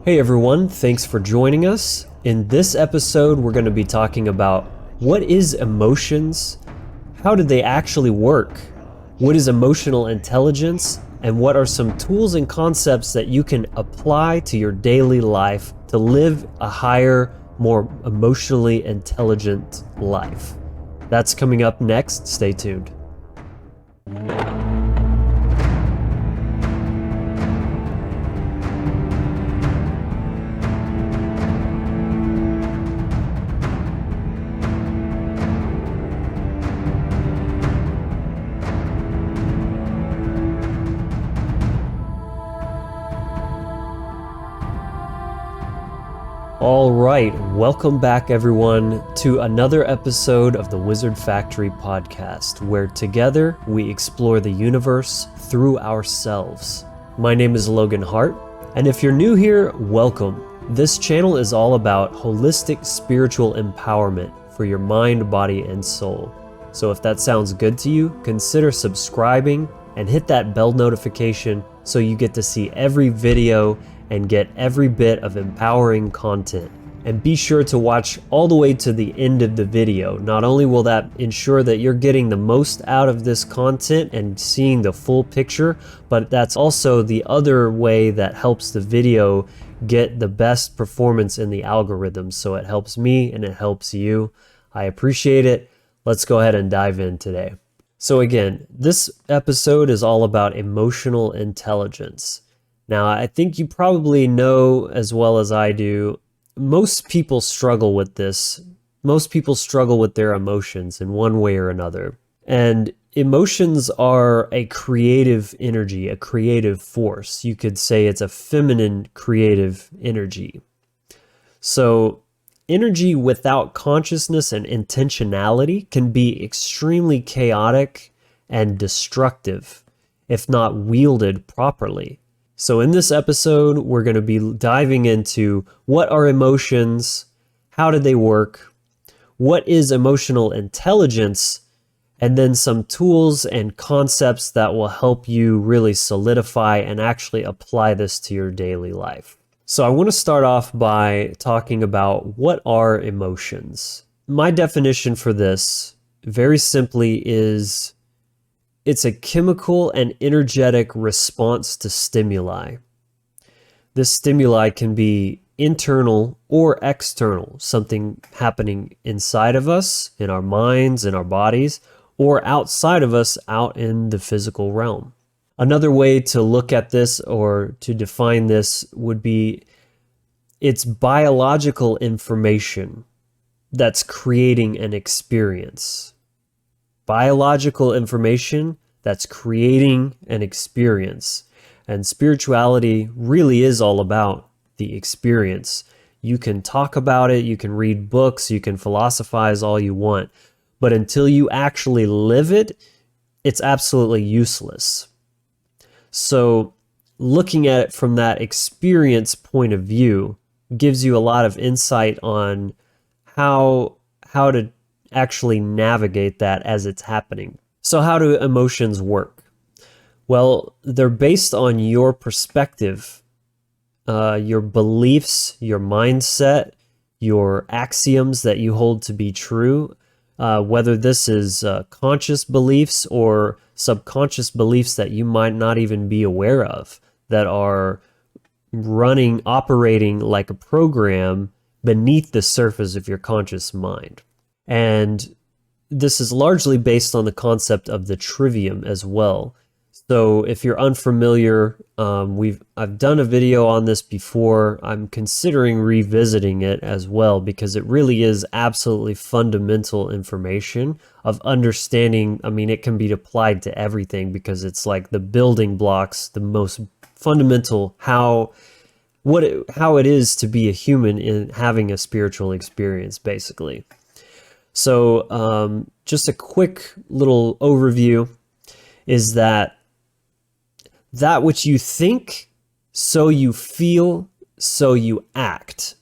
Hey everyone, thanks for joining us. In this episode, we're going to be talking about what is emotions, how do they actually work, what is emotional intelligence, and what are some tools and concepts that you can apply to your daily life to live a higher, more emotionally intelligent life. That's coming up next. Stay tuned. All right, welcome back everyone to another episode of the Wizard Factory podcast, where together we explore the universe through ourselves. My name is Logan Hart, and if you're new here, welcome. This channel is all about holistic spiritual empowerment for your mind, body, and soul. So if that sounds good to you, consider subscribing and hit that bell notification so you get to see every video and get every bit of empowering content. And be sure to watch all the way to the end of the video. Not only will that ensure that you're getting the most out of this content and seeing the full picture, but that's also the other way that helps the video get the best performance in the algorithm. So it helps me and it helps you. I appreciate it. Let's go ahead and dive in today. So again, this episode is all about emotional intelligence. Now, I think you probably know as well as I do, most people struggle with this. Most people struggle with their emotions in one way or another. And emotions are a creative energy, a creative force. You could say it's a feminine creative energy. So energy without consciousness and intentionality can be extremely chaotic and destructive if not wielded properly. So in this episode, we're going to be diving into what are emotions, how do they work, what is emotional intelligence, and then some tools and concepts that will help you really solidify and actually apply this to your daily life. So I want to start off by talking about what are emotions. My definition for this, very simply, is it's a chemical and energetic response to stimuli. This stimuli can be internal or external, something happening inside of us, in our minds, in our bodies, or outside of us, out in the physical realm. Another way to look at this or to define this would be it's biological information that's creating an experience. Biological information that's creating an experience. And spirituality really is all about the experience. You can talk about it, you can read books, you can philosophize all you want, but until you actually live it, it's absolutely useless. So looking at it from that experience point of view gives you a lot of insight on how to actually navigate that as it's happening. So how do emotions work? Well, they're based on your perspective, your beliefs, your mindset, your axioms that you hold to be true, whether this is conscious beliefs or subconscious beliefs that you might not even be aware of, that are operating like a program beneath the surface of your conscious mind. And this is largely based on the concept of the trivium as well. So if you're unfamiliar, I've done a video on this before. I'm considering revisiting it as well because it really is absolutely fundamental information of understanding. I mean, it can be applied to everything because it's like the building blocks, the most fundamental how it is to be a human in having a spiritual experience, basically. So just a quick little overview is that which you think, so you feel, so you act.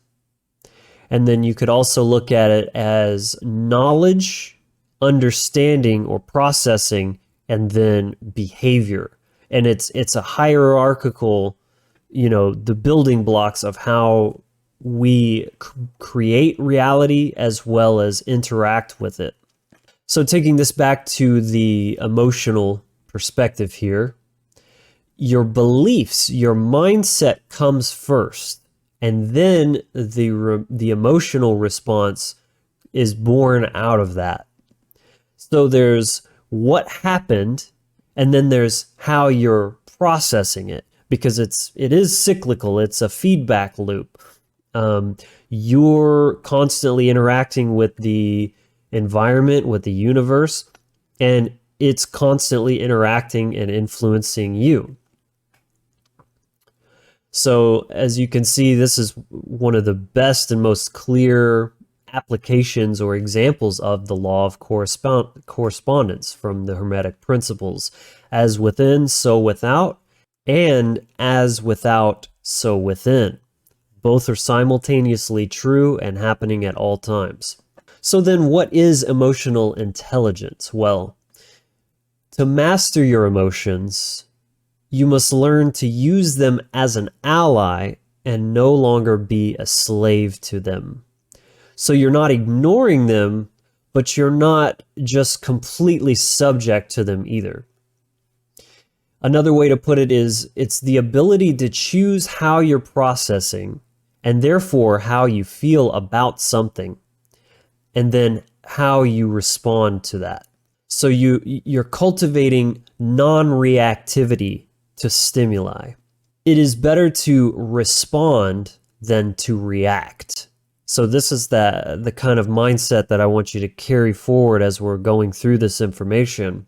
And then you could also look at it as knowledge, understanding or processing, and then behavior. And it's a hierarchical the building blocks of how we create reality as well as interact with it. So taking this back to the emotional perspective here, your beliefs, your mindset comes first, and then the emotional response is born out of that. So there's what happened, and then there's how you're processing it, because it is cyclical. It's a feedback loop. You're constantly interacting with the environment, with the universe, and it's constantly interacting and influencing you. So as you can see, this is one of the best and most clear applications or examples of the law of correspondence from the Hermetic principles. As within, so without, and as without, so within. Both are simultaneously true and happening at all times. So then what is emotional intelligence? Well, to master your emotions, you must learn to use them as an ally and no longer be a slave to them. So you're not ignoring them, but you're not just completely subject to them either. Another way to put it is it's the ability to choose how you're processing and therefore how you feel about something, and then how you respond to that. So you're cultivating non-reactivity to stimuli. It is better to respond than to react. So this is the kind of mindset that I want you to carry forward as we're going through this information.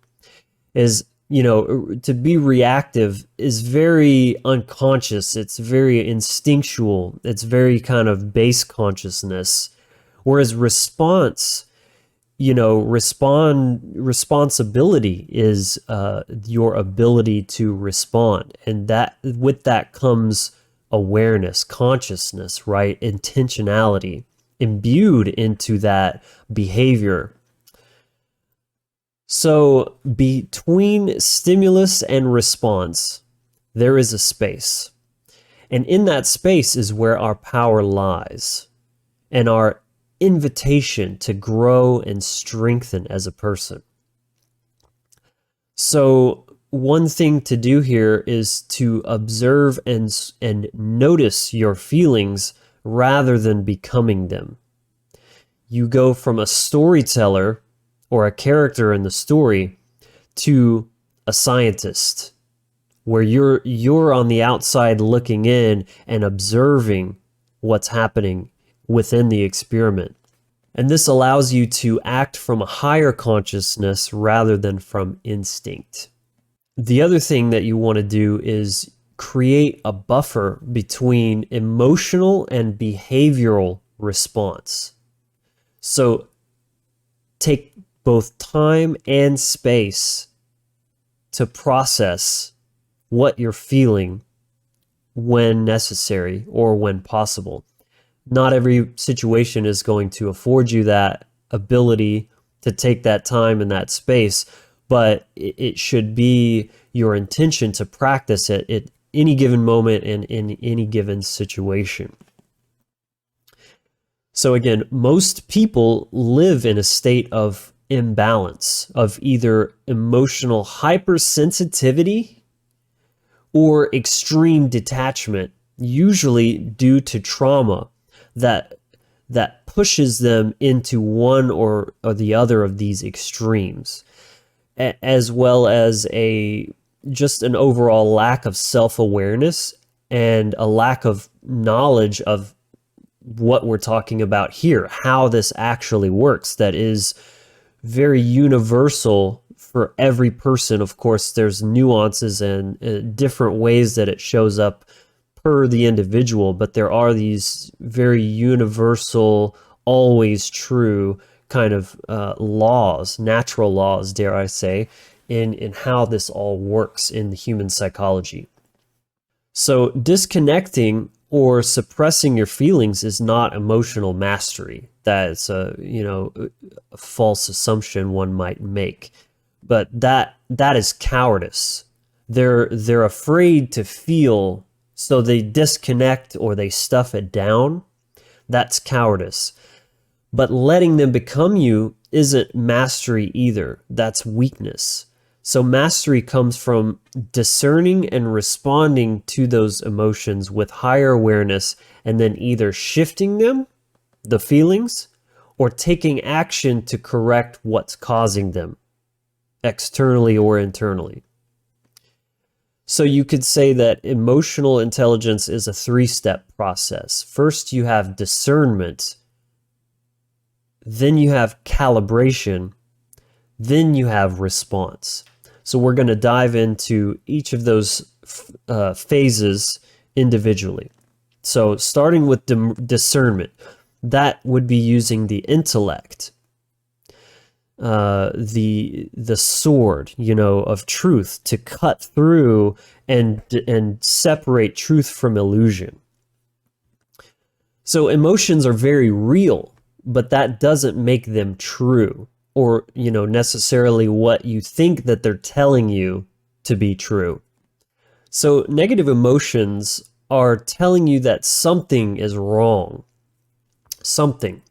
Is, to be reactive is very unconscious. It's very instinctual. It's very kind of base consciousness. Whereas responsibility is your ability to respond. And that with that comes awareness, consciousness, right? Intentionality imbued into that behavior. So between stimulus and response, there is a space. And in that space is where our power lies, and our invitation to grow and strengthen as a person. So one thing to do here is to observe and notice your feelings rather than becoming them. You go from a storyteller or a character in the story to a scientist, where you're on the outside looking in and observing what's happening within the experiment. And this allows you to act from a higher consciousness rather than from instinct. The other thing that you want to do is create a buffer between emotional and behavioral response. So take both time and space to process what you're feeling when necessary or when possible. Not every situation is going to afford you that ability to take that time and that space, but it should be your intention to practice it at any given moment and in any given situation. So again, most people live in a state of imbalance, of either emotional hypersensitivity or extreme detachment, usually due to trauma that pushes them into one or the other of these extremes, as well as just an overall lack of self-awareness and a lack of knowledge of what we're talking about here, how this actually works. That is very universal for every person. Of course, there's nuances and different ways that it shows up per the individual, but there are these very universal, always true kind of laws, natural laws, dare I say, in how this all works in the human psychology. So disconnecting or suppressing your feelings is not emotional mastery. That's a false assumption one might make, but that is cowardice. They're afraid to feel So they disconnect or they stuff it down. That's cowardice. But letting them become you isn't mastery either. That's weakness. So mastery comes from discerning and responding to those emotions with higher awareness and then either shifting them, the feelings, or taking action to correct what's causing them, externally or internally. So you could say that emotional intelligence is a three-step process. First, you have discernment, then you have calibration, then you have response. So we're going to dive into each of those phases individually. So starting with discernment, that would be using the intellect, the sword, of truth to cut through and separate truth from illusion. So emotions are very real, but that doesn't make them true or, necessarily what you think that they're telling you to be true. So negative emotions are telling you that something is wrong. Something.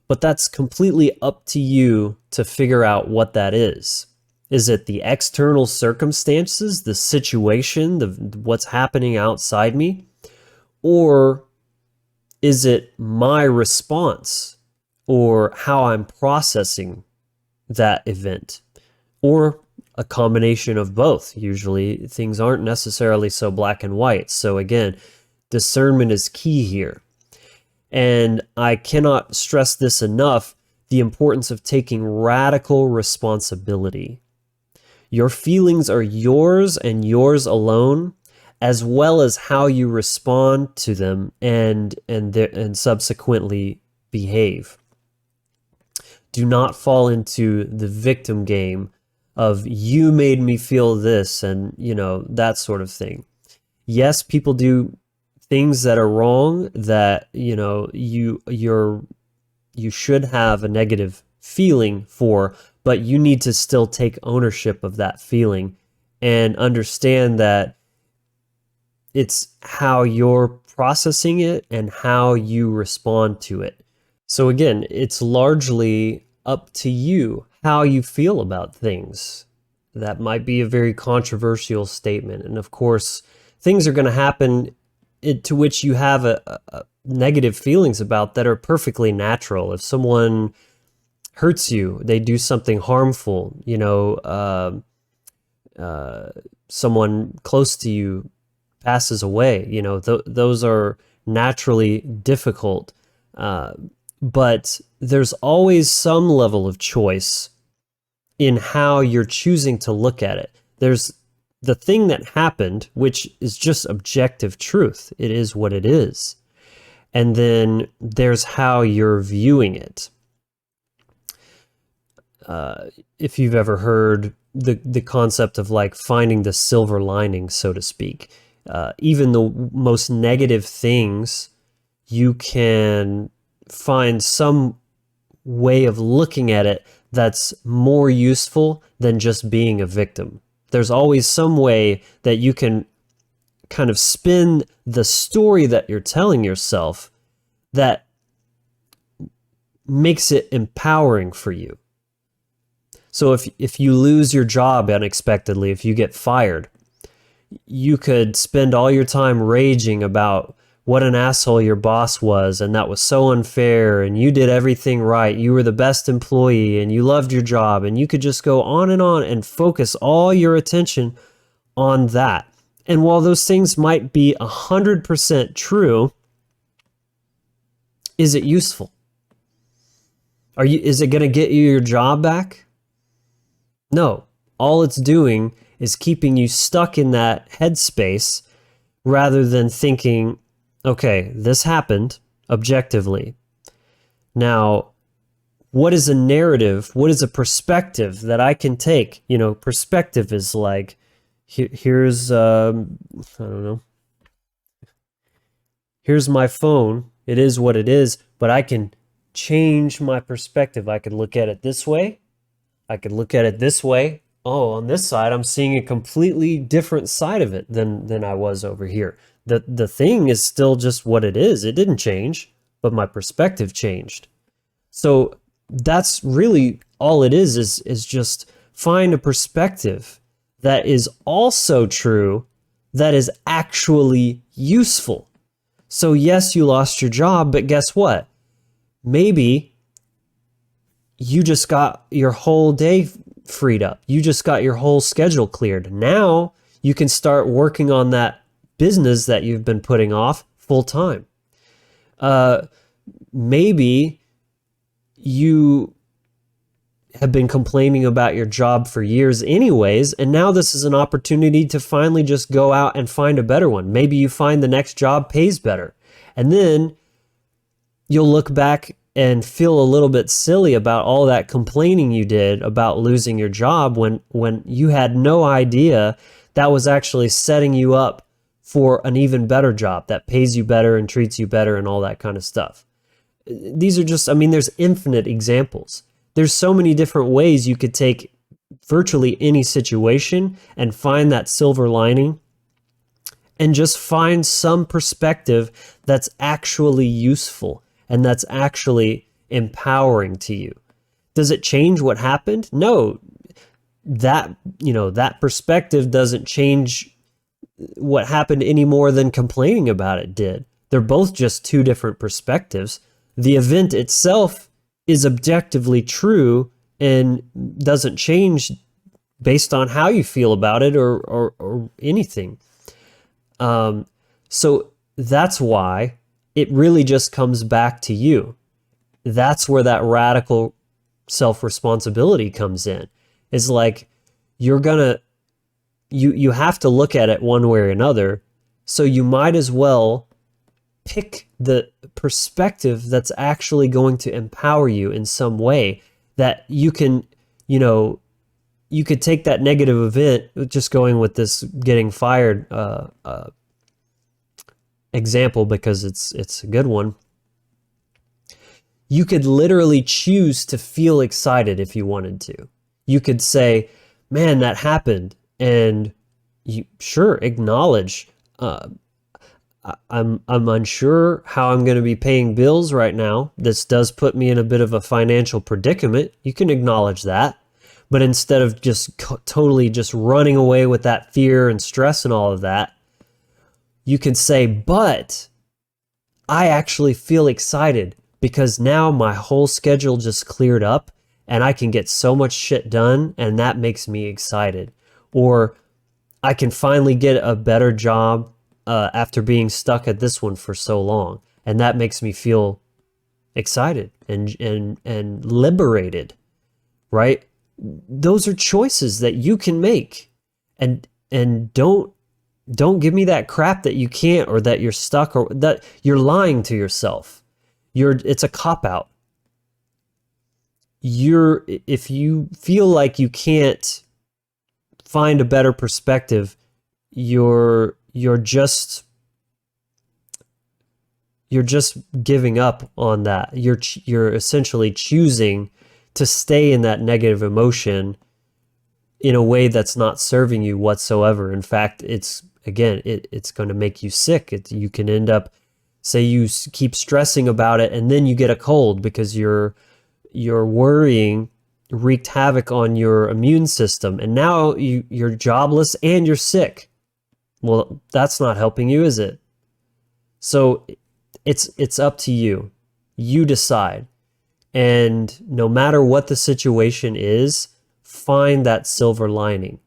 But that's completely up to you to figure out what that is. Is it the external circumstances, the situation, what's happening outside me? Or is it my response or how I'm processing that event? Or a combination of both. Usually things aren't necessarily so black and white. So again, discernment is key here. And I cannot stress this enough, the importance of taking radical responsibility. Your feelings are yours and yours alone, as well as how you respond to them and subsequently behave. Do not fall into the victim game of you made me feel this and, that sort of thing. Yes, people do things that are wrong that, you should have a negative feeling for, but you need to still take ownership of that feeling and understand that it's how you're processing it and how you respond to it. So again, it's largely up to you how you feel about things. That might be a very controversial statement. And of course, things are going to happen to which you have a negative feelings about that are perfectly natural. If someone hurts you, they do something harmful, someone close to you passes away, those are naturally difficult. But there's always some level of choice in how you're choosing to look at it. There's the thing that happened, which is just objective truth. It is what it is. And then there's how you're viewing it. If you've ever heard the concept of like finding the silver lining, so to speak, even the most negative things, you can find some way of looking at it that's more useful than just being a victim. There's always some way that you can kind of spin the story that you're telling yourself that makes it empowering for you. So if you lose your job unexpectedly, if you get fired, you could spend all your time raging about what an asshole your boss was, and that was so unfair, and you did everything right, you were the best employee, and you loved your job, and you could just go on and focus all your attention on that. And while those things might be 100% true, is it useful? Is it going to get you your job back? No. All it's doing is keeping you stuck in that headspace rather than thinking, okay, this happened objectively. Now, what is a narrative? What is a perspective that I can take? Perspective is like, here's, I don't know, here's my phone. It is what it is, but I can change my perspective. I could look at it this way. I could look at it this way. Oh, on this side, I'm seeing a completely different side of it than I was over here. The thing is still just what it is. It didn't change, but my perspective changed. So that's really all it is just find a perspective that is also true, that is actually useful. So yes, you lost your job, but guess what? Maybe you just got your whole day freed up. You just got your whole schedule cleared. Now you can start working on that business that you've been putting off full time. Maybe you have been complaining about your job for years anyways, and now this is an opportunity to finally just go out and find a better one. Maybe you find the next job pays better, and then you'll look back and feel a little bit silly about all that complaining you did about losing your job when you had no idea that was actually setting you up for an even better job that pays you better and treats you better and all that kind of stuff. These are just, there's infinite examples. There's so many different ways you could take virtually any situation and find that silver lining and just find some perspective that's actually useful and that's actually empowering to you. Does it change what happened? No. That perspective doesn't change what happened any more than complaining about it did. They're both just two different perspectives. The event itself is objectively true and doesn't change based on how you feel about it or anything. So that's why it really just comes back to you. That's where that radical self-responsibility comes in. It's like you have to look at it one way or another. So you might as well pick the perspective that's actually going to empower you in some way, that you can, you could take that negative event, just going with this getting fired example because it's a good one. You could literally choose to feel excited if you wanted to. You could say, man, that happened. And you sure acknowledge, I'm unsure how I'm going to be paying bills right now. This does put me in a bit of a financial predicament. You can acknowledge that. But instead of just totally just running away with that fear and stress and all of that, you can say, but I actually feel excited because now my whole schedule just cleared up and I can get so much shit done, and that makes me excited. Or I can finally get a better job after being stuck at this one for so long, and that makes me feel excited and liberated, right? Those are choices that you can make, and don't give me that crap that you can't, or that you're stuck, or that you're lying to yourself. It's a cop-out. If you feel like you can't find a better perspective, you're just giving up on that. You're essentially choosing to stay in that negative emotion in a way that's not serving you whatsoever. In fact, it's going to make you sick. You can end up, say you keep stressing about it, and then you get a cold because your worrying wreaked havoc on your immune system, and now you're jobless and you're sick. Well, that's not helping you, is it? So it's up to you. You decide. And no matter what the situation is, find that silver lining.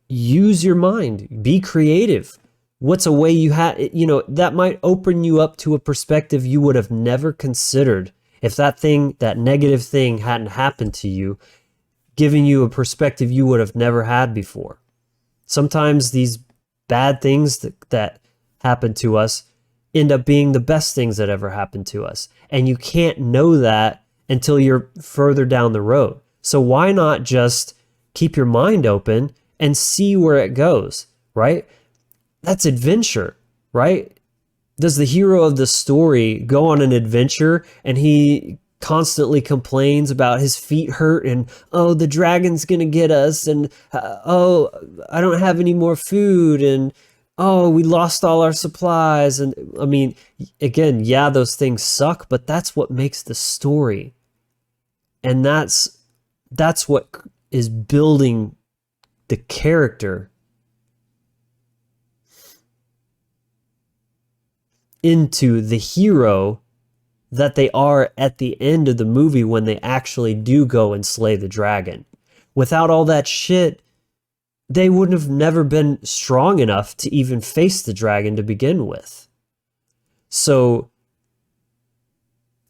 Use your mind. Be creative. What's a way that might open you up to a perspective you would have never considered if that negative thing hadn't happened to you, giving you a perspective you would have never had before. Sometimes these bad things that happen to us end up being the best things that ever happened to us. And you can't know that until you're further down the road. So why not just keep your mind open and see where it goes, right? That's adventure, right? Does the hero of the story go on an adventure and he constantly complains about his feet hurt and, oh, the dragon's going to get us, and, oh, I don't have any more food, and, oh, we lost all our supplies. And I mean, again, yeah, those things suck, but that's what makes the story. And that's what is building the character into the hero that they are at the end of the movie when they actually do go and slay the dragon. Without all that shit, they wouldn't have never been strong enough to even face the dragon to begin with. So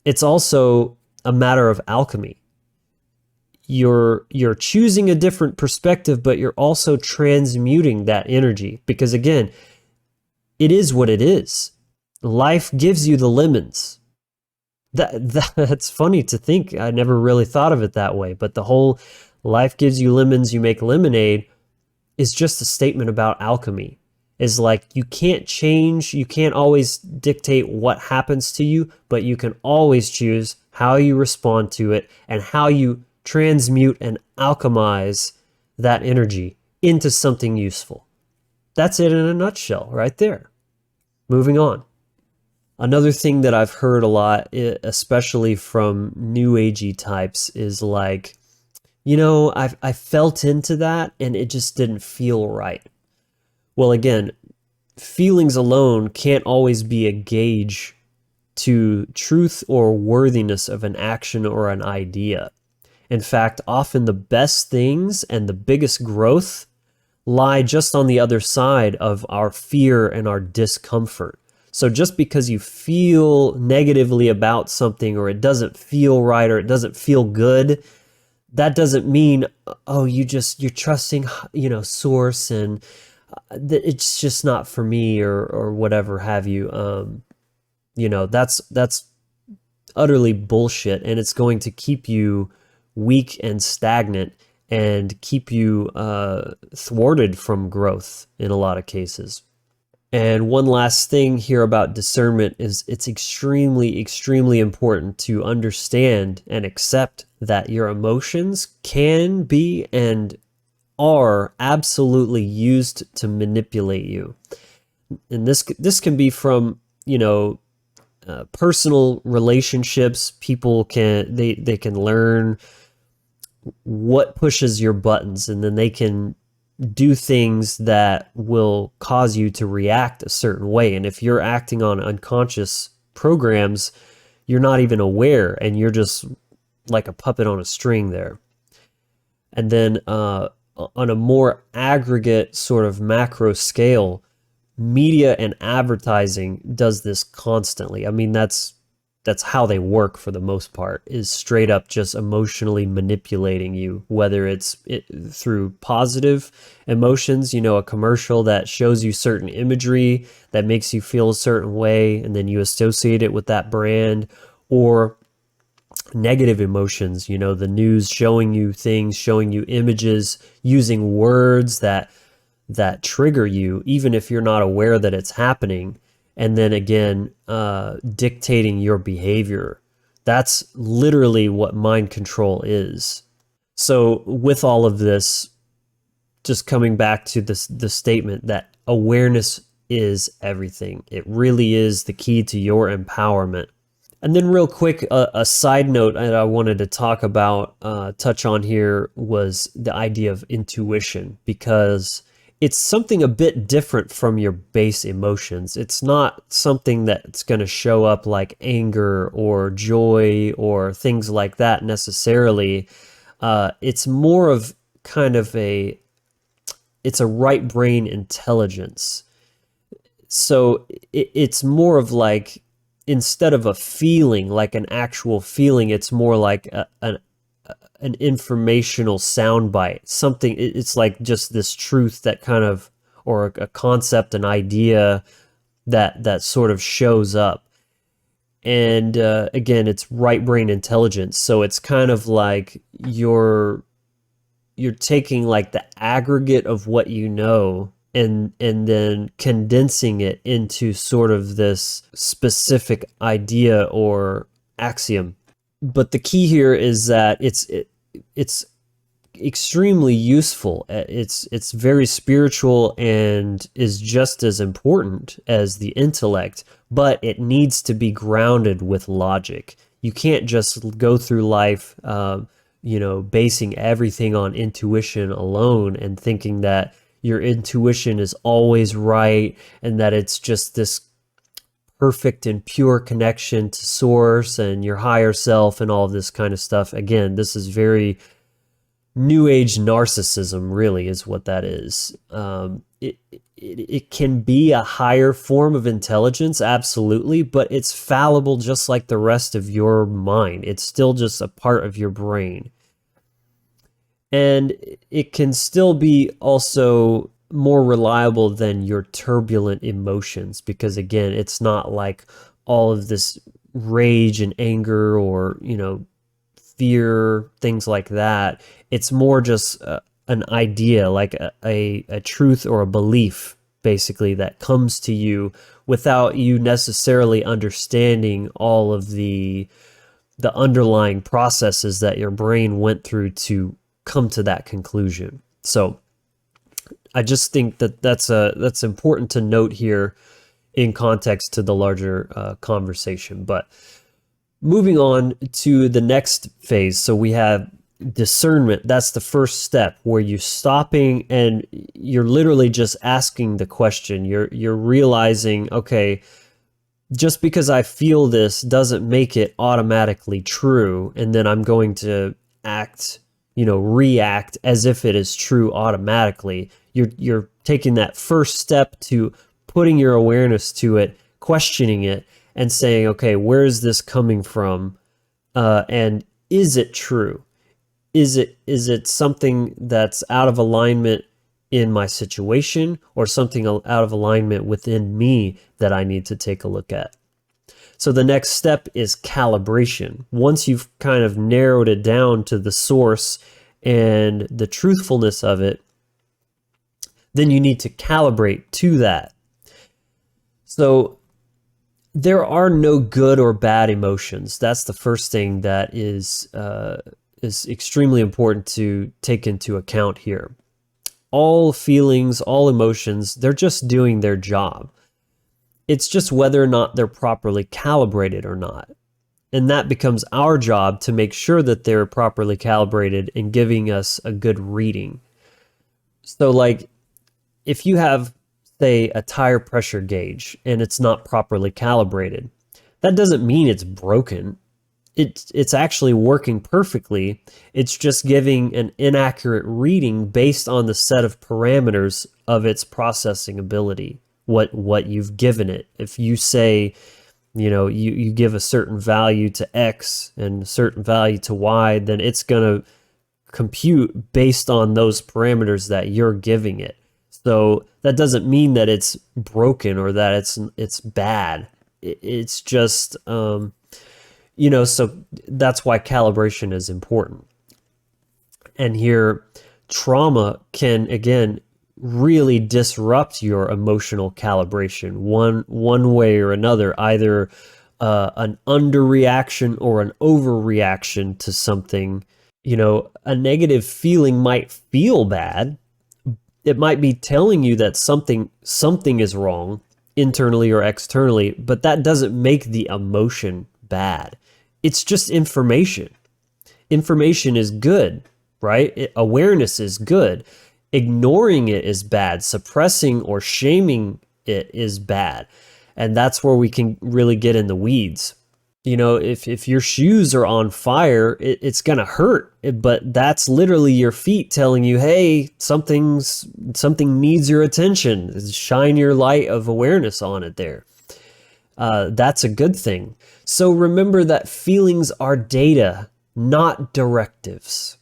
it's also a matter of alchemy. You're choosing a different perspective, but you're also transmuting that energy, because again, it is what it is. Life gives you the lemons. That's funny to think. I never really thought of it that way, but the whole life gives you lemons, you make lemonade is just a statement about alchemy. Is like, you can't change, you can't always dictate what happens to you, but you can always choose how you respond to it and how you transmute and alchemize that energy into something useful. That's it in a nutshell right there. Moving on. Another thing that I've heard a lot, especially from new agey types, is like, I felt into that and it just didn't feel right. Well, again, feelings alone can't always be a gauge to truth or worthiness of an action or an idea. In fact, often the best things and the biggest growth lie just on the other side of our fear and our discomfort. So just because you feel negatively about something, or it doesn't feel right, or it doesn't feel good, that doesn't mean, oh, you're trusting, source, and it's just not for me, or whatever have you. That's utterly bullshit, and it's going to keep you weak and stagnant and keep you thwarted from growth in a lot of cases. And one last thing here about discernment is it's extremely, extremely important to understand and accept that your emotions can be and are absolutely used to manipulate you. And this can be from, personal relationships. People they can learn what pushes your buttons, and then they can do things that will cause you to react a certain way. And if you're acting on unconscious programs, you're not even aware, and you're just like a puppet on a string there. And then on a more aggregate sort of macro scale, media and advertising does this constantly. I mean, that's how they work for the most part, is straight up just emotionally manipulating you, whether it's through positive emotions, a commercial that shows you certain imagery that makes you feel a certain way, and then you associate it with that brand, or negative emotions, the news showing you things, showing you images, using words that trigger you, even if you're not aware that it's happening. And then again, dictating your behavior. That's literally what mind control is. So with all of this, just coming back to the statement that awareness is everything. It really is the key to your empowerment. And then real quick, a side note that I wanted to talk about, touch on here, was the idea of intuition, because it's something a bit different from your base emotions. It's not something that's going to show up like anger or joy or things like that necessarily. It's more of kind of it's a right brain intelligence. So it's more of like, instead of a feeling, like an actual feeling, it's more like an informational soundbite, something. It's like just this truth that kind of, or a concept, an idea that sort of shows up. And again, it's right brain intelligence. So it's kind of like you're taking like the aggregate of what you know, and then condensing it into sort of this specific idea or axiom. But the key here is that it's extremely useful. It's very spiritual and is just as important as the intellect, but it needs to be grounded with logic. You can't just go through life, basing everything on intuition alone and thinking that your intuition is always right and that it's just this perfect and pure connection to source and your higher self and all of this kind of stuff. Again, this is very new age narcissism, really, is what that is. It can be a higher form of intelligence, absolutely, but it's fallible just like the rest of your mind. It's still just a part of your brain. And it can still be also more reliable than your turbulent emotions, because again, it's not like all of this rage and anger or, fear, things like that. It's more just an idea, like a truth or a belief, basically, that comes to you without you necessarily understanding all of the underlying processes that your brain went through to come to that conclusion. So I just think that that's important to note here in context to the larger conversation. But moving on to the next phase, so we have discernment. That's the first step, where you're stopping and you're literally just asking the question. You're realizing, okay, just because I feel this doesn't make it automatically true, and then I'm going to react as if it is true automatically. You're taking that first step to putting your awareness to it, questioning it, and saying, okay, where is this coming from? And is it true? Is it something that's out of alignment in my situation, or something out of alignment within me that I need to take a look at? So the next step is calibration. Once you've kind of narrowed it down to the source and the truthfulness of it, then you need to calibrate to that. So there are no good or bad emotions. That's the first thing that is extremely important to take into account here. All feelings, all emotions, they're just doing their job. It's just whether or not they're properly calibrated or not. And that becomes our job to make sure that they're properly calibrated and giving us a good reading. So like, if you have, say, a tire pressure gauge and it's not properly calibrated, that doesn't mean it's broken. It's actually working perfectly. It's just giving an inaccurate reading based on the set of parameters of its processing ability, what you've given it. If you say, you give a certain value to X and a certain value to Y, then it's going to compute based on those parameters that you're giving it. So that doesn't mean that it's broken or that it's bad. It's just, so that's why calibration is important. And here, trauma can, again, really disrupt your emotional calibration one way or another, either an underreaction or an overreaction to something. A negative feeling might feel bad. It might be telling you that something is wrong internally or externally, but that doesn't make the emotion bad. It's just information. Information is good, right? Awareness is good. Ignoring it is bad. Suppressing or shaming it is bad. And that's where we can really get in the weeds. If your shoes are on fire, it's going to hurt, but that's literally your feet telling you, hey, something needs your attention. Shine your light of awareness on it there. That's a good thing. So remember that feelings are data, not directives.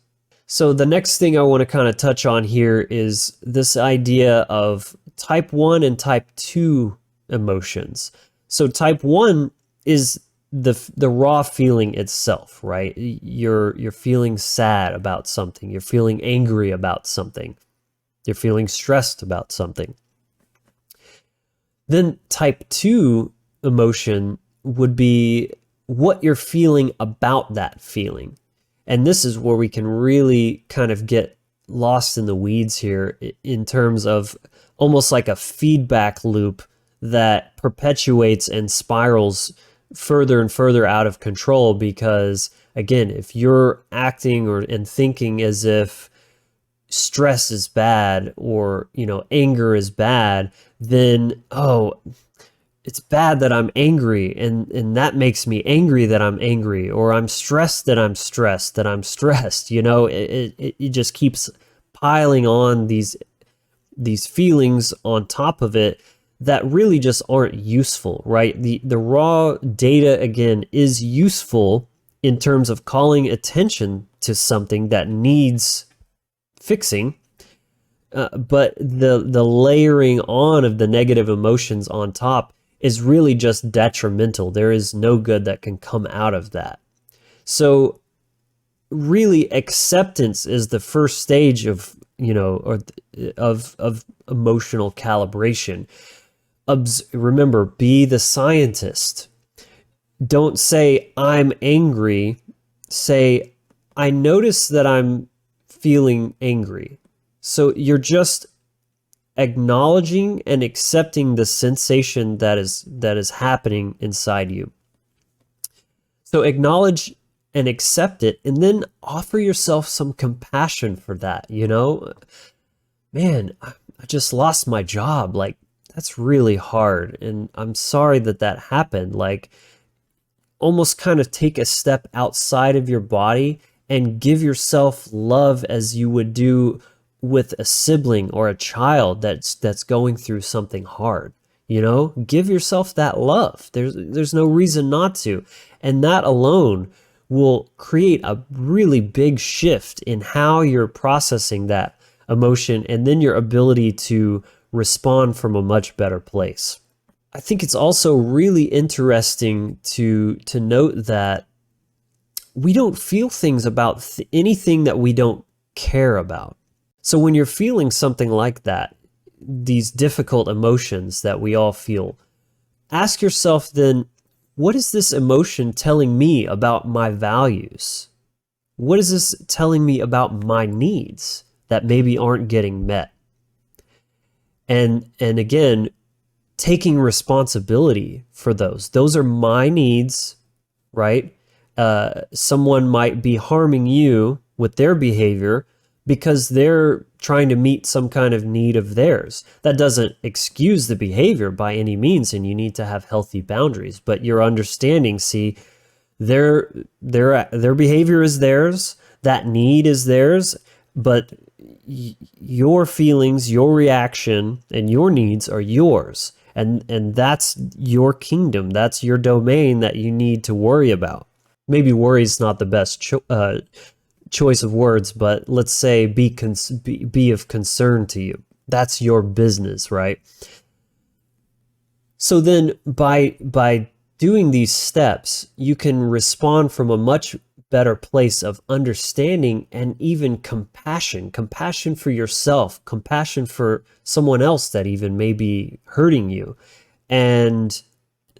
So the next thing I want to kind of touch on here is this idea of type 1 and type 2 emotions. So type 1 is the raw feeling itself, right? You're feeling sad about something. You're feeling angry about something. You're feeling stressed about something. Then type 2 emotion would be what you're feeling about that feeling. And this is where we can really kind of get lost in the weeds here in terms of almost like a feedback loop that perpetuates and spirals further and further out of control. Because again, if you're acting and thinking as if stress is bad, or anger is bad, then it's bad that I'm angry, and that makes me angry that I'm angry, or I'm stressed that I'm stressed that I'm stressed. It just keeps piling on these feelings on top of it that really just aren't useful, right? The raw data, again, is useful in terms of calling attention to something that needs fixing, but the layering on of the negative emotions on top is really just detrimental. There is no good that can come out of that. So really, acceptance is the first stage of of emotional calibration. Remember, be the scientist. Don't say I'm angry. Say I notice that I'm feeling angry. So you're just acknowledging and accepting the sensation that is happening inside you. So acknowledge and accept it, and then offer yourself some compassion for that. Man, I just lost my job. Like, that's really hard, and I'm sorry that happened. Like, almost kind of take a step outside of your body and give yourself love as you would do with a sibling or a child that's going through something hard. Give yourself that love. There's no reason not to. And that alone will create a really big shift in how you're processing that emotion, and then your ability to respond from a much better place. I think it's also really interesting to note that we don't feel things about anything that we don't care about. So when you're feeling something like that, these difficult emotions that we all feel, ask yourself then, what is this emotion telling me about my values? What is this telling me about my needs that maybe aren't getting met? And again, taking responsibility for those. Those are my needs, right? Someone might be harming you with their behavior because they're trying to meet some kind of need of theirs. That doesn't excuse the behavior by any means, and you need to have healthy boundaries. But your understanding, see, their behavior is theirs, that need is theirs, but your feelings, your reaction, and your needs are yours. And that's your kingdom. That's your domain that you need to worry about. Maybe worry is not the best choice of words, but let's say be of concern to you. That's your business, right? So then by doing these steps, you can respond from a much better place of understanding and even compassion for yourself, compassion for someone else that even may be hurting you. And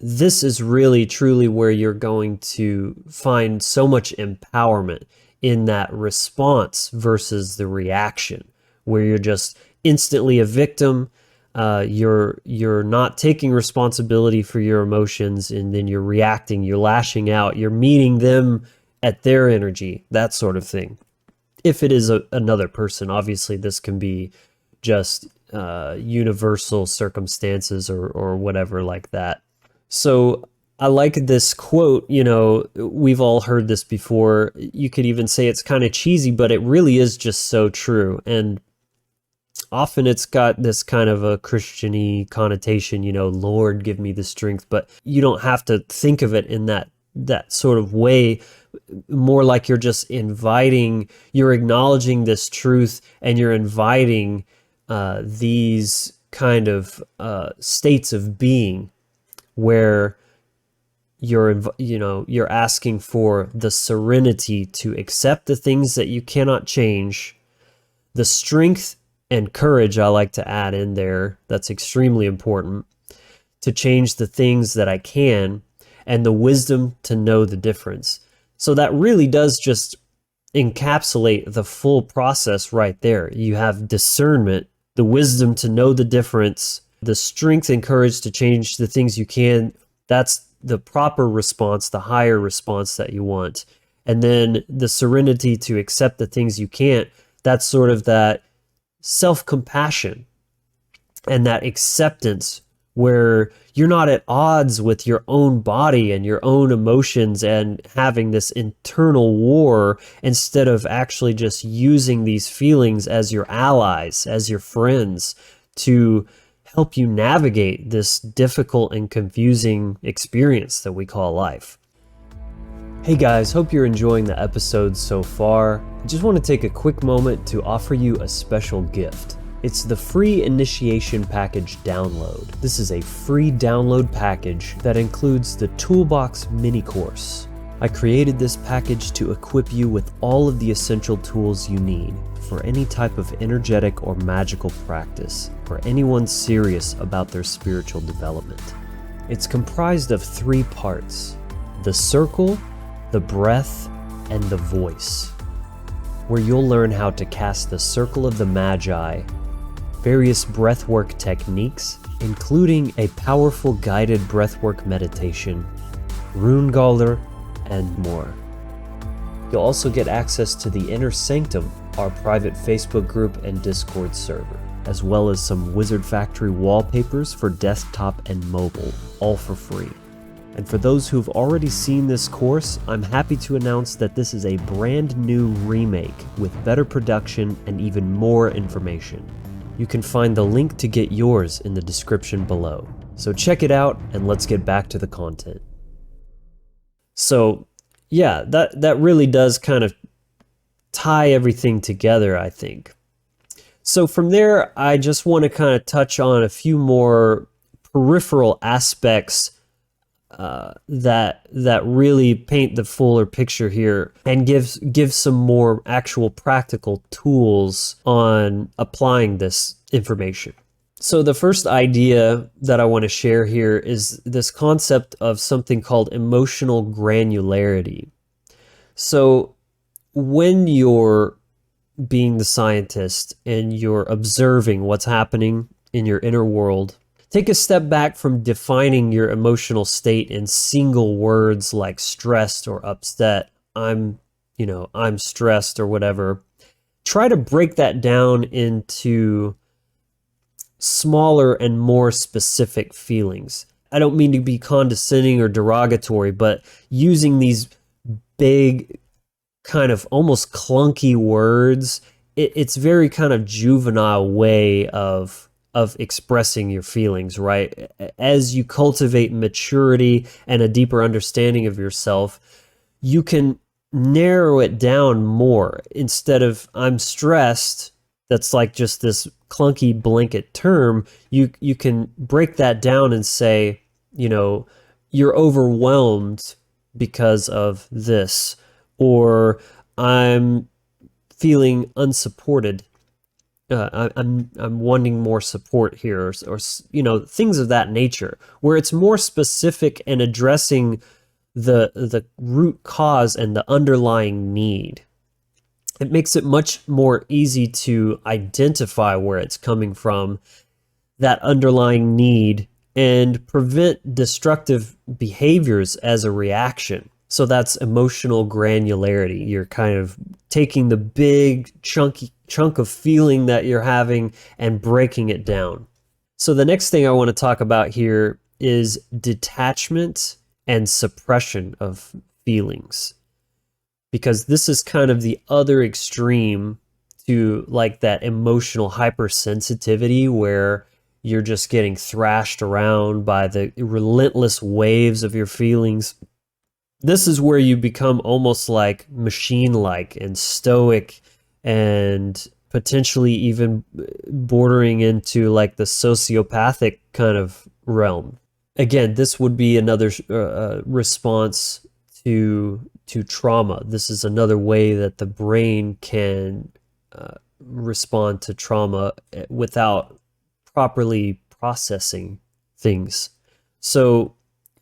this is really truly where you're going to find so much empowerment in that response versus the reaction, where you're just instantly a victim. You're not taking responsibility for your emotions, and then you're reacting, you're lashing out, you're meeting them at their energy, that sort of thing. If it is another person, obviously this can be just universal circumstances or whatever like that. So I like this quote. We've all heard this before. You could even say it's kind of cheesy, but it really is just so true. And often it's got this kind of a Christian-y connotation, Lord, give me the strength. But you don't have to think of it in that sort of way. More like you're just you're acknowledging this truth, and you're inviting these kind of states of being where you're asking for the serenity to accept the things that you cannot change, the strength and courage, I like to add in there, that's extremely important, to change the things that I can, and the wisdom to know the difference. So that really does just encapsulate the full process right there. You have discernment, the wisdom to know the difference, the strength and courage to change the things you can. That's the proper response, the higher response that you want. And then the serenity to accept the things you can't. That's sort of that self-compassion and that acceptance where you're not at odds with your own body and your own emotions and having this internal war, instead of actually just using these feelings as your allies, as your friends, to help you navigate this difficult and confusing experience that we call life. Hey guys, hope you're enjoying the episode so far. I just want to take a quick moment to offer you a special gift. It's the free initiation package download. This is a free download package that includes the Toolbox mini course. I created this package to equip you with all of the essential tools you need for any type of energetic or magical practice for anyone serious about their spiritual development. It's comprised of 3 parts: the circle, the breath, and the voice, where you'll learn how to cast the circle of the Magi, various breathwork techniques, including a powerful guided breathwork meditation, rune galler, and more. You'll also get access to the Inner Sanctum, our private Facebook group and Discord server, as well as some Wizard Factory wallpapers for desktop and mobile, all for free. And for those who've already seen this course, I'm happy to announce that this is a brand new remake with better production and even more information. You can find the link to get yours in the description below. So check it out and let's get back to the content. So yeah, that really does kind of tie everything together, I think. So from there, I just want to kind of touch on a few more peripheral aspects that really paint the fuller picture here and give some more actual practical tools on applying this information. So the first idea that I want to share here is this concept of something called emotional granularity. So when you're being the scientist and you're observing what's happening in your inner world, take a step back from defining your emotional state in single words like stressed or upset. I'm stressed or whatever. Try to break that down into smaller and more specific feelings. I don't mean to be condescending or derogatory, but using these big, kind of almost clunky words, it's very kind of juvenile way of expressing your feelings, right? As you cultivate maturity and a deeper understanding of yourself, you can narrow it down more. Instead of I'm stressed, that's like just this clunky blanket term, you can break that down and say, you're overwhelmed because of this, or I'm feeling unsupported. I'm wanting more support here, or things of that nature, where it's more specific and addressing the root cause and the underlying need. It makes it much more easy to identify where it's coming from, that underlying need, and prevent destructive behaviors as a reaction. So that's emotional granularity. You're kind of taking the big chunk of feeling that you're having and breaking it down. So the next thing I want to talk about here is detachment and suppression of feelings, because this is kind of the other extreme to like that emotional hypersensitivity where you're just getting thrashed around by the relentless waves of your feelings. This is where you become almost like machine-like and stoic and potentially even bordering into like the sociopathic kind of realm. Again, this would be another response to trauma. This is another way that the brain can respond to trauma without properly processing things. So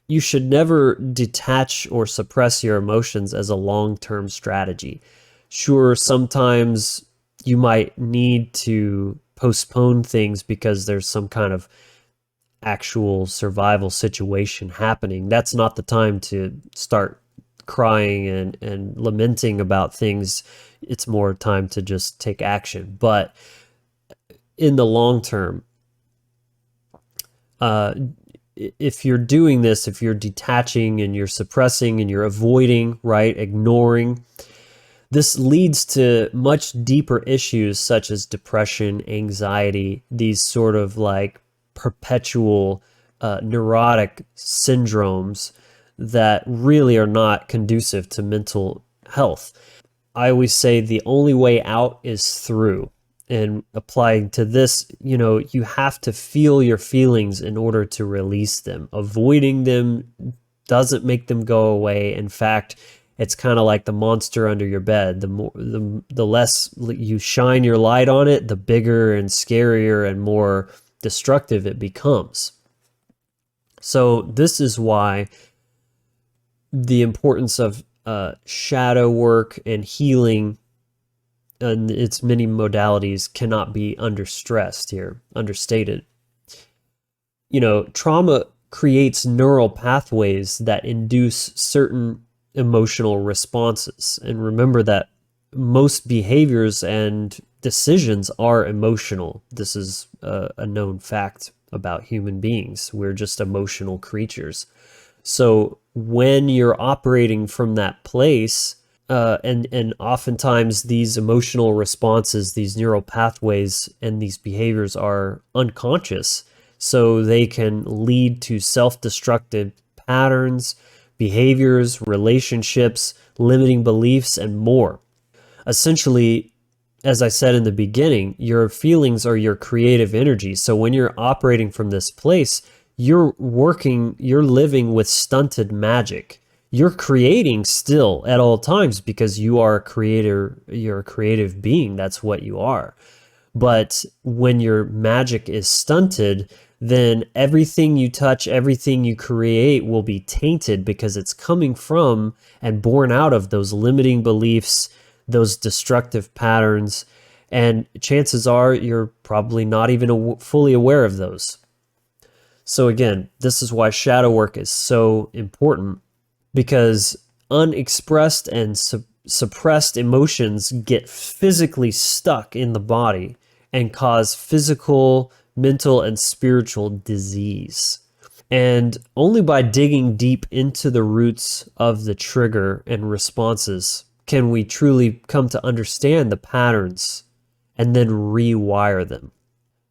you should never detach or suppress your emotions as a long-term strategy. Sure, sometimes you might need to postpone things because there's some kind of actual survival situation happening. That's not the time to start crying and lamenting about things. It's more time to just take action. But in the long term, if you're doing this, if you're detaching and you're suppressing and you're avoiding, right, ignoring, this leads to much deeper issues such as depression, anxiety, these sort of like perpetual neurotic syndromes that really are not conducive to mental health. I always say the only way out is through. And applying to this, you have to feel your feelings in order to release them. Avoiding them doesn't make them go away. In fact, it's kind of like the monster under your bed. The less you shine your light on it, the bigger and scarier and more destructive it becomes. So this is why the importance of shadow work and healing and its many modalities cannot be understated. Trauma creates neural pathways that induce certain emotional responses. And remember that most behaviors and decisions are emotional. This is a known fact about human beings. We're just emotional creatures. So when you're operating from that place, and oftentimes these emotional responses, these neural pathways, and these behaviors are unconscious, so they can lead to self-destructive patterns, behaviors, relationships, limiting beliefs, and more. Essentially, as I said in the beginning, your feelings are your creative energy. So when you're operating from this place, you're living with stunted magic. You're creating still at all times because you are a creator, you're a creative being. That's what you are. But when your magic is stunted, then everything you touch, everything you create will be tainted because it's coming from and born out of those limiting beliefs, those destructive patterns. And chances are you're probably not even fully aware of those. So again, this is why shadow work is so important, because unexpressed and suppressed emotions get physically stuck in the body and cause physical, mental, and spiritual disease. And only by digging deep into the roots of the trigger and responses can we truly come to understand the patterns and then rewire them.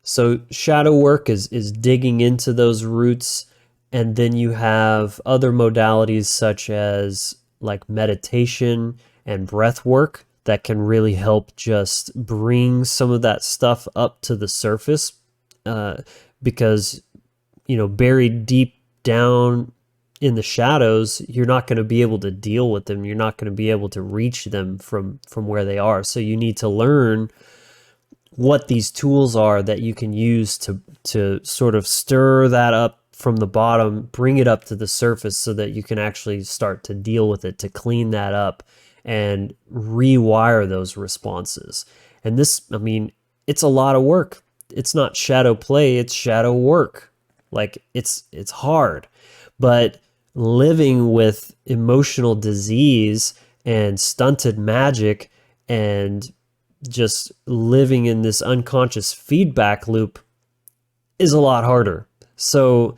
So shadow work is digging into those roots, and then you have other modalities such as like meditation and breath work that can really help just bring some of that stuff up to the surface, because buried deep down in the shadows, you're not going to be able to deal with them. You're not going to be able to reach them from where they are. So you need to learn what these tools are that you can use to sort of stir that up from the bottom, bring it up to the surface so that you can actually start to deal with it, to clean that up and rewire those responses. And this, it's a lot of work. It's not shadow play, it's shadow work. Like it's hard, but living with emotional disease and stunted magic and just living in this unconscious feedback loop is a lot harder. So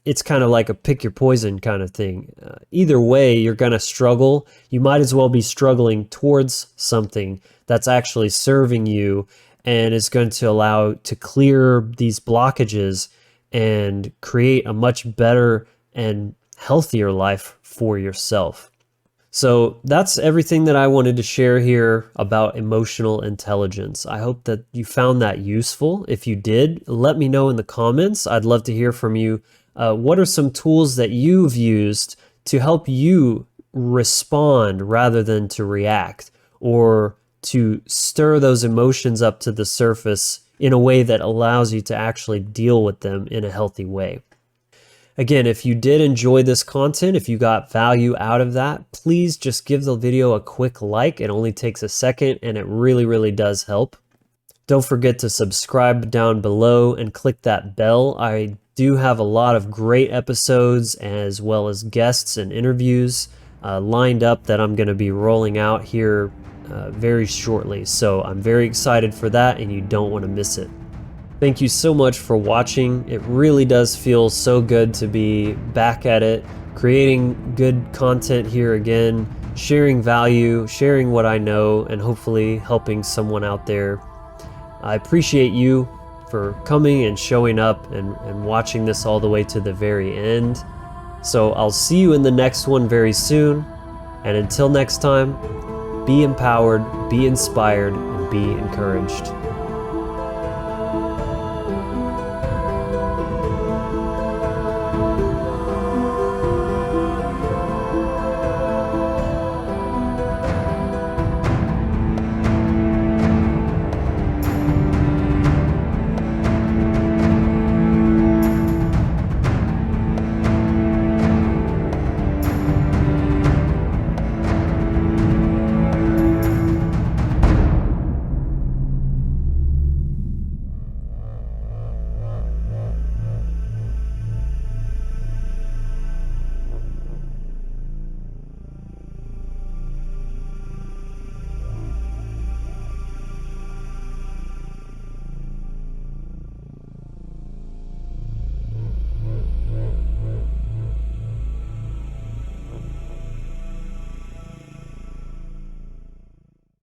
it's kind of like a pick your poison kind of thing. Either way, you're going to struggle. You might as well be struggling towards something that's actually serving you and is going to allow to clear these blockages and create a much better and healthier life for yourself. So that's everything that I wanted to share here about emotional intelligence. I hope that you found that useful. If you did, let me know in the comments. I'd love to hear from you. What are some tools that you've used to help you respond rather than to react, or to stir those emotions up to the surface in a way that allows you to actually deal with them in a healthy way? Again, if you did enjoy this content, if you got value out of that, please just give the video a quick like. It only takes a second and it really, really does help. Don't forget to subscribe down below and click that bell. I do have a lot of great episodes as well as guests and interviews lined up that I'm going to be rolling out here very shortly. So I'm very excited for that and you don't want to miss it. Thank you so much for watching. It really does feel so good to be back at it, creating good content here again, sharing value, sharing what I know, and hopefully helping someone out there. I appreciate you for coming and showing up and watching this all the way to the very end. So I'll see you in the next one very soon. And until next time, be empowered, be inspired, and be encouraged.